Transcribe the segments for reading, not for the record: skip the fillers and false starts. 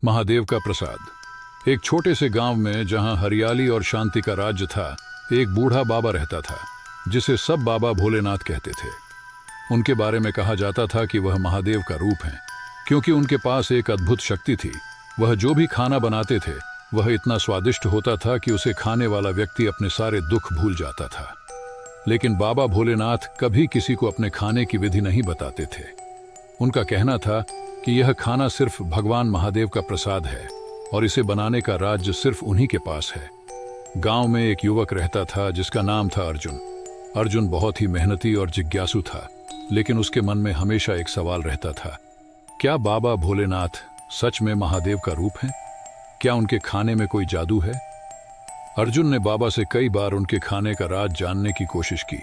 महादेव का प्रसाद। एक छोटे से गांव में जहां हरियाली और शांति का राज्य था, एक बूढ़ा बाबा रहता था जिसे सब बाबा भोलेनाथ कहते थे। उनके बारे में कहा जाता था कि वह महादेव का रूप हैं, क्योंकि उनके पास एक अद्भुत शक्ति थी। वह जो भी खाना बनाते थे वह इतना स्वादिष्ट होता था कि उसे खाने वाला व्यक्ति अपने सारे दुख भूल जाता था। लेकिन बाबा भोलेनाथ कभी किसी को अपने खाने की विधि नहीं बताते थे। उनका कहना था कि यह खाना सिर्फ भगवान महादेव का प्रसाद है और इसे बनाने का राज्य सिर्फ उन्हीं के पास है। गांव में एक युवक रहता था जिसका नाम था अर्जुन। अर्जुन बहुत ही मेहनती और जिज्ञासु था, लेकिन उसके मन में हमेशा एक सवाल रहता था, क्या बाबा भोलेनाथ सच में महादेव का रूप हैं? क्या उनके खाने में कोई जादू है? अर्जुन ने बाबा से कई बार उनके खाने का राज जानने की कोशिश की,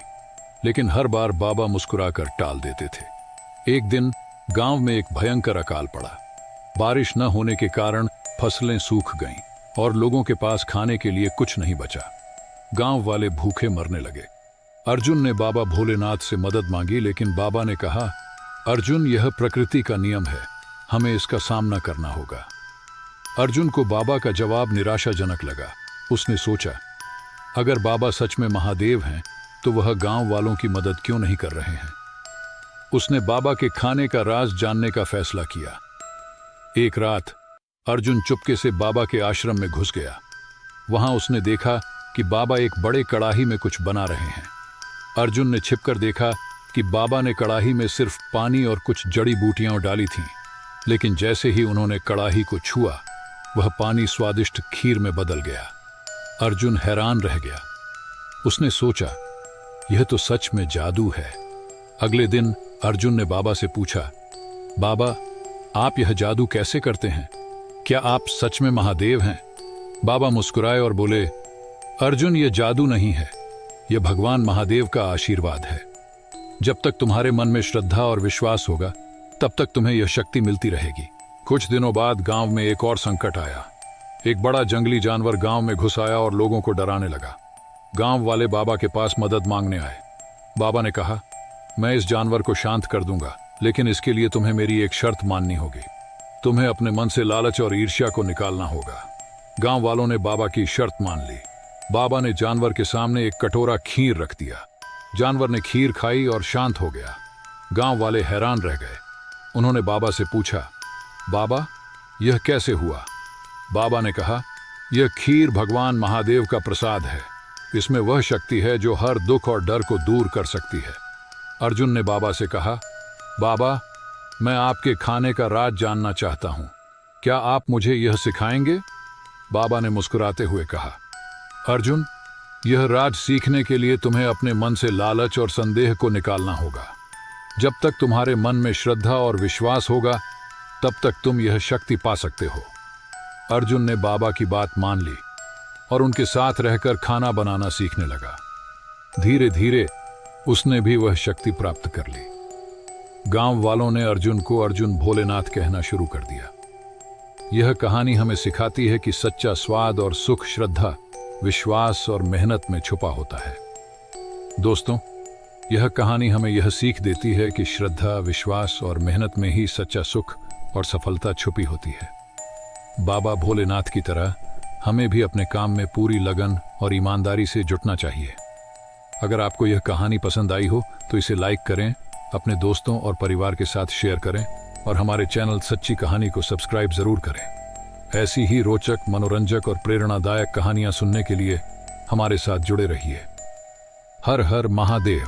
लेकिन हर बार बाबा मुस्कुराकर टाल देते थे। एक दिन गांव में एक भयंकर अकाल पड़ा। बारिश न होने के कारण फसलें सूख गईं और लोगों के पास खाने के लिए कुछ नहीं बचा। गांव वाले भूखे मरने लगे। अर्जुन ने बाबा भोलेनाथ से मदद मांगी, लेकिन बाबा ने कहा, अर्जुन, यह प्रकृति का नियम है, हमें इसका सामना करना होगा। अर्जुन को बाबा का जवाब निराशाजनक लगा। उसने सोचा, अगर बाबा सच में महादेव हैं तो वह गांव वालों की मदद क्यों नहीं कर रहे हैं? उसने बाबा के खाने का राज जानने का फैसला किया। एक रात अर्जुन चुपके से बाबा के आश्रम में घुस गया। वहां उसने देखा कि बाबा एक बड़े कड़ाही में कुछ बना रहे हैं। अर्जुन ने छिपकर देखा कि बाबा ने कड़ाही में सिर्फ पानी और कुछ जड़ी बूटियां डाली थीं, लेकिन जैसे ही उन्होंने कड़ाही को छुआ, वह पानी स्वादिष्ट खीर में बदल गया। अर्जुन हैरान रह गया। उसने सोचा, यह तो सच में जादू है। अगले दिन अर्जुन ने बाबा से पूछा, बाबा, आप यह जादू कैसे करते हैं? क्या आप सच में महादेव हैं? बाबा मुस्कुराए और बोले, अर्जुन, यह जादू नहीं है, यह भगवान महादेव का आशीर्वाद है। जब तक तुम्हारे मन में श्रद्धा और विश्वास होगा, तब तक तुम्हें यह शक्ति मिलती रहेगी। कुछ दिनों बाद गांव में एक और संकट आया। एक बड़ा जंगली जानवर गांव में घुस आया और लोगों को डराने लगा। गांव वाले बाबा के पास मदद मांगने आए। बाबा ने कहा, मैं इस जानवर को शांत कर दूंगा, लेकिन इसके लिए तुम्हें मेरी एक शर्त माननी होगी। तुम्हें अपने मन से लालच और ईर्ष्या को निकालना होगा। गांव वालों ने बाबा की शर्त मान ली। बाबा ने जानवर के सामने एक कटोरा खीर रख दिया। जानवर ने खीर खाई और शांत हो गया। गांव वाले हैरान रह गए। उन्होंने बाबा से पूछा, बाबा, यह कैसे हुआ? बाबा ने कहा, यह खीर भगवान महादेव का प्रसाद है। इसमें वह शक्ति है जो हर दुख और डर को दूर कर सकती है। अर्जुन ने बाबा से कहा, बाबा, मैं आपके खाने का राज जानना चाहता हूं, क्या आप मुझे यह सिखाएंगे? बाबा ने मुस्कुराते हुए कहा, अर्जुन, यह राज सीखने के लिए तुम्हें अपने मन से लालच और संदेह को निकालना होगा। जब तक तुम्हारे मन में श्रद्धा और विश्वास होगा, तब तक तुम यह शक्ति पा सकते हो। अर्जुन ने बाबा की बात मान ली और उनके साथ रहकर खाना बनाना सीखने लगा। धीरे धीरे उसने भी वह शक्ति प्राप्त कर ली। गांव वालों ने अर्जुन को अर्जुन भोलेनाथ कहना शुरू कर दिया। यह कहानी हमें सिखाती है कि सच्चा स्वाद और सुख श्रद्धा, विश्वास और मेहनत में छुपा होता है। दोस्तों, यह कहानी हमें यह सीख देती है कि श्रद्धा, विश्वास और मेहनत में ही सच्चा सुख और सफलता छुपी होती है। बाबा भोलेनाथ की तरह हमें भी अपने काम में पूरी लगन और ईमानदारी से जुटना चाहिए। अगर आपको यह कहानी पसंद आई हो तो इसे लाइक करें, अपने दोस्तों और परिवार के साथ शेयर करें और हमारे चैनल सच्ची कहानी को सब्सक्राइब जरूर करें। ऐसी ही रोचक, मनोरंजक और प्रेरणादायक कहानियां सुनने के लिए हमारे साथ जुड़े रहिए। हर हर महादेव।